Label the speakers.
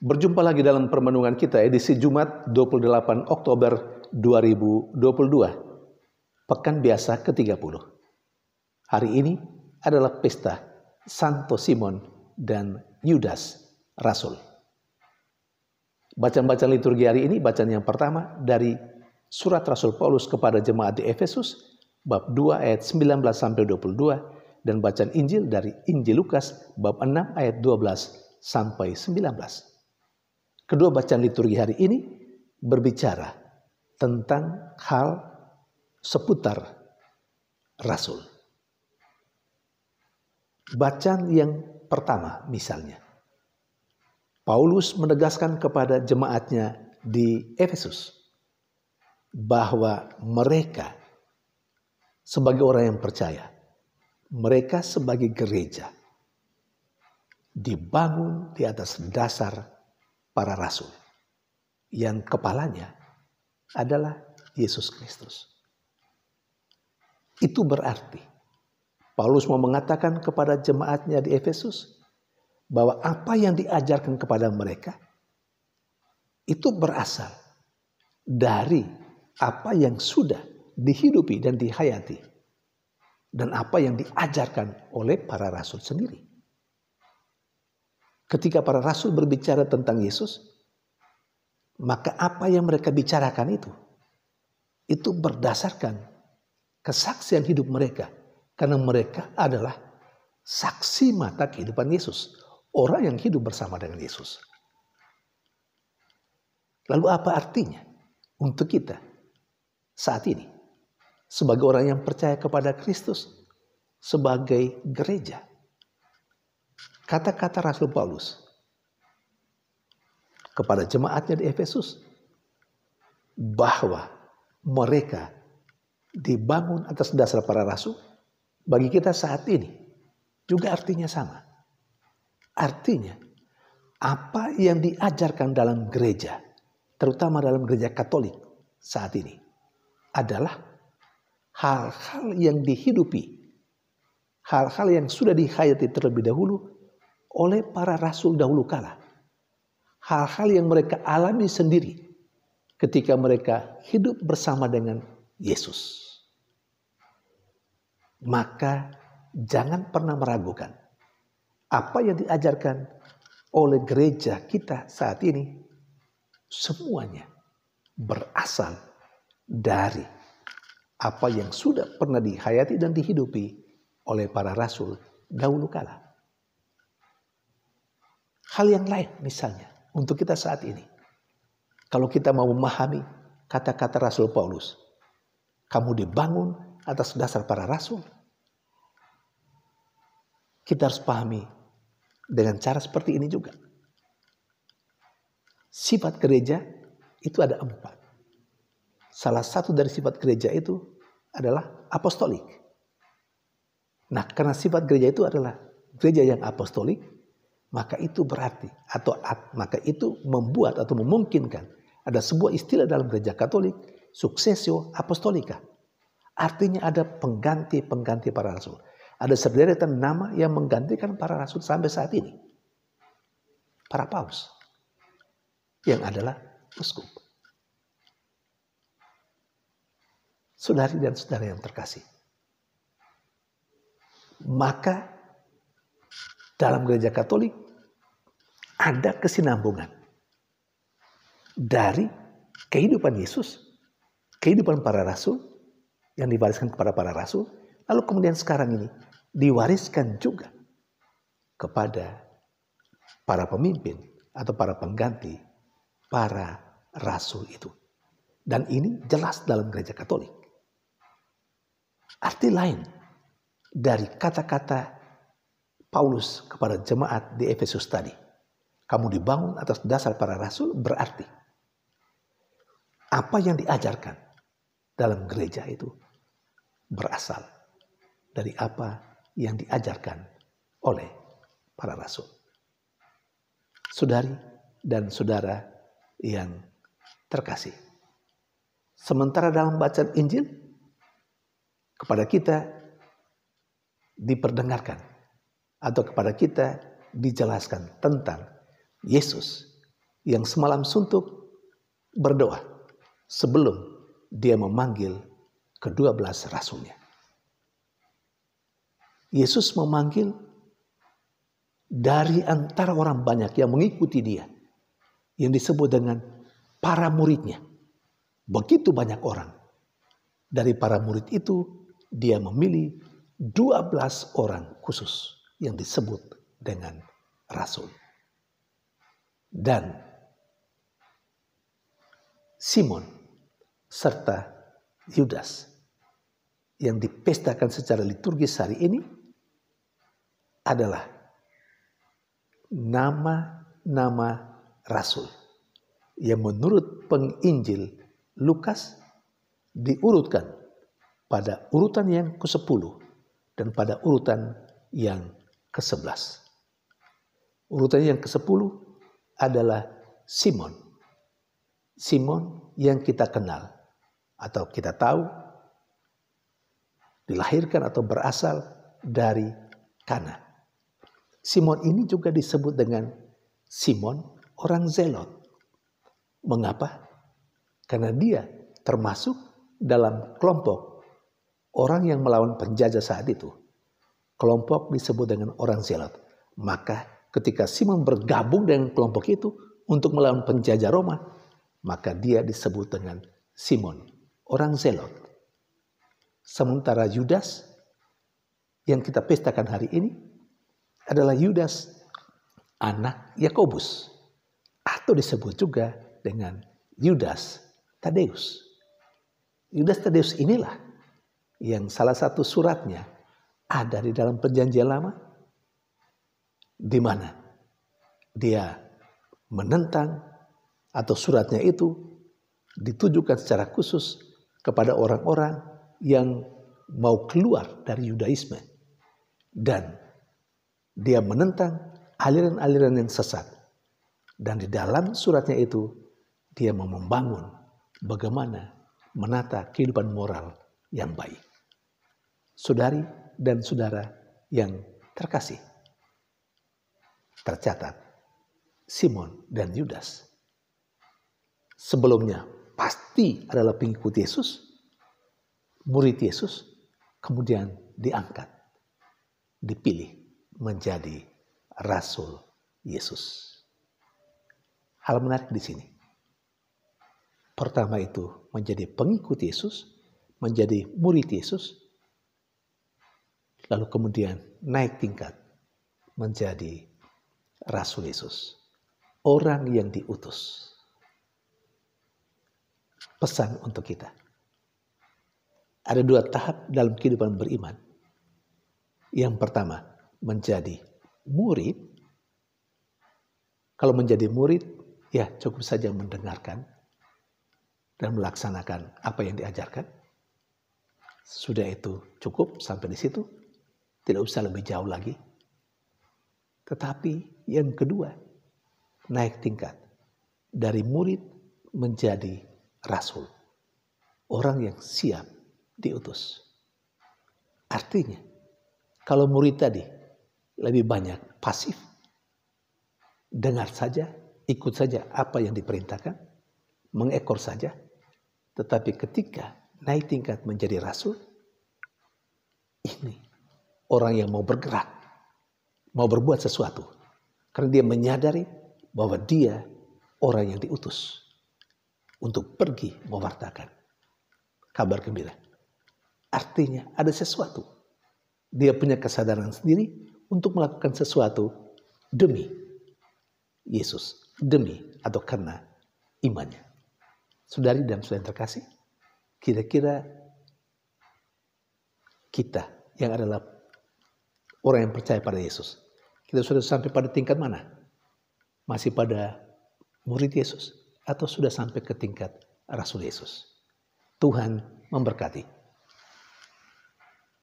Speaker 1: Berjumpa lagi dalam permenungan kita edisi Jumat 28 Oktober 2022, Pekan Biasa ke-30. Hari ini adalah pesta Santo Simon dan Yudas Rasul. Bacaan-bacaan liturgi hari ini, bacaan yang pertama dari surat Rasul Paulus kepada jemaat di Efesus, bab 2 ayat 19-22, dan bacaan Injil dari Injil Lukas, bab 6 ayat 12-19. Kedua bacaan liturgi hari ini berbicara tentang hal seputar Rasul. Bacaan yang pertama misalnya, Paulus menegaskan kepada jemaatnya di Efesus bahwa mereka sebagai orang yang percaya, mereka sebagai gereja dibangun di atas dasar para rasul yang kepalanya adalah Yesus Kristus. Itu berarti Paulus mau mengatakan kepada jemaatnya di Efesus bahwa apa yang diajarkan kepada mereka itu berasal dari apa yang sudah dihidupi dan dihayati dan apa yang diajarkan oleh para rasul sendiri. Ketika para rasul berbicara tentang Yesus, maka apa yang mereka bicarakan itu berdasarkan kesaksian hidup mereka. Karena mereka adalah saksi mata kehidupan Yesus. Orang yang hidup bersama dengan Yesus. Lalu apa artinya untuk kita saat ini? Sebagai orang yang percaya kepada Kristus. Sebagai gereja. Kata-kata Rasul Paulus kepada jemaatnya di Efesus bahwa mereka dibangun atas dasar para rasul, bagi kita saat ini juga artinya sama. Artinya apa yang diajarkan dalam gereja, terutama dalam gereja Katolik saat ini, adalah hal-hal yang dihidupi, hal-hal yang sudah dihayati terlebih dahulu oleh para rasul dahulu kala. Hal-hal yang mereka alami sendiri ketika mereka hidup bersama dengan Yesus. Maka jangan pernah meragukan apa yang diajarkan oleh gereja kita saat ini semuanya berasal dari apa yang sudah pernah dihayati dan dihidupi oleh para rasul dahulu kala. Hal yang lain misalnya untuk kita saat ini. Kalau kita mau memahami kata-kata Rasul Paulus. Kamu dibangun atas dasar para rasul. Kita harus pahami dengan cara seperti ini juga. Sifat gereja itu ada 4. Salah satu dari sifat gereja itu adalah apostolik. Nah, karena sifat gereja itu adalah gereja yang apostolik, maka itu berarti maka itu membuat atau memungkinkan ada sebuah istilah dalam gereja Katolik, successio apostolica. Artinya ada pengganti para rasul. Ada sederetan nama yang menggantikan para rasul sampai saat ini. Para paus yang adalah uskup. Saudari dan saudara yang terkasih. Maka dalam gereja Katolik ada kesinambungan dari kehidupan Yesus, kehidupan para rasul yang diwariskan kepada para rasul, lalu kemudian sekarang ini diwariskan juga kepada para pemimpin atau para pengganti para rasul itu. Dan ini jelas dalam gereja Katolik. Arti lain dari kata-kata Paulus kepada jemaat di Efesus tadi. Kamu dibangun atas dasar para rasul berarti apa yang diajarkan dalam gereja itu berasal dari apa yang diajarkan oleh para rasul. Saudari dan saudara yang terkasih. Sementara dalam bacaan Injil kepada kita diperdengarkan atau kepada kita dijelaskan tentang Yesus yang semalam suntuk berdoa sebelum dia memanggil ke-12 rasulnya. Yesus memanggil dari antara orang banyak yang mengikuti dia, yang disebut dengan para muridnya. Begitu banyak orang. Dari para murid itu, dia memilih 12 orang khusus yang disebut dengan rasul. Dan Simon serta Yudas yang dipestakan secara liturgis hari ini adalah nama-nama rasul yang menurut penginjil Lukas diurutkan pada urutan yang ke-10 dan pada urutan yang ke-11. Urutan yang ke-10 adalah Simon. Simon yang kita kenal atau kita tahu dilahirkan atau berasal dari Kana. Simon ini juga disebut dengan Simon orang Zelot. Mengapa? Karena dia termasuk dalam kelompok orang yang melawan penjajah saat itu. Kelompok disebut dengan orang Zelot. Maka ketika Simon bergabung dengan kelompok itu untuk melawan penjajah Roma, maka dia disebut dengan Simon orang Zelot. Sementara Yudas yang kita pestakan hari ini adalah Yudas anak Yakobus, atau disebut juga dengan Yudas Tadeus. Yudas Tadeus inilah yang salah satu suratnya ada di dalam Perjanjian Lama, di mana dia menentang atau suratnya itu ditujukan secara khusus kepada orang-orang yang mau keluar dari Yudaisme, dan dia menentang aliran-aliran yang sesat. Dan di dalam suratnya itu dia mau membangun bagaimana menata kehidupan moral yang baik. Saudari dan saudara yang terkasih, tercatat Simon dan Yudas sebelumnya pasti adalah pengikut Yesus, murid Yesus, kemudian diangkat, dipilih menjadi rasul Yesus. Hal menarik di sini. Pertama itu menjadi pengikut Yesus, menjadi murid Yesus, lalu kemudian naik tingkat menjadi rasul Yesus, orang yang diutus. Pesan untuk kita. Ada 2 tahap dalam kehidupan beriman. Yang pertama, menjadi murid. Kalau menjadi murid, ya cukup saja mendengarkan dan melaksanakan apa yang diajarkan. Sudah itu cukup sampai di situ. Tidak usah lebih jauh lagi. Tetapi yang kedua, naik tingkat dari murid menjadi rasul. Orang yang siap diutus. Artinya, kalau murid tadi lebih banyak pasif, dengar saja, ikut saja apa yang diperintahkan, mengekor saja. Tetapi ketika naik tingkat menjadi rasul, ini orang yang mau bergerak, mau berbuat sesuatu. Karena dia menyadari bahwa dia orang yang diutus untuk pergi mewartakan kabar gembira. Artinya ada sesuatu. Dia punya kesadaran sendiri untuk melakukan sesuatu demi Yesus, demi atau karena imannya. Saudari dan saudara yang terkasih, kira-kira kita yang adalah orang yang percaya pada Yesus, kita sudah sampai pada tingkat mana? Masih pada murid Yesus atau sudah sampai ke tingkat rasul Yesus? Tuhan memberkati.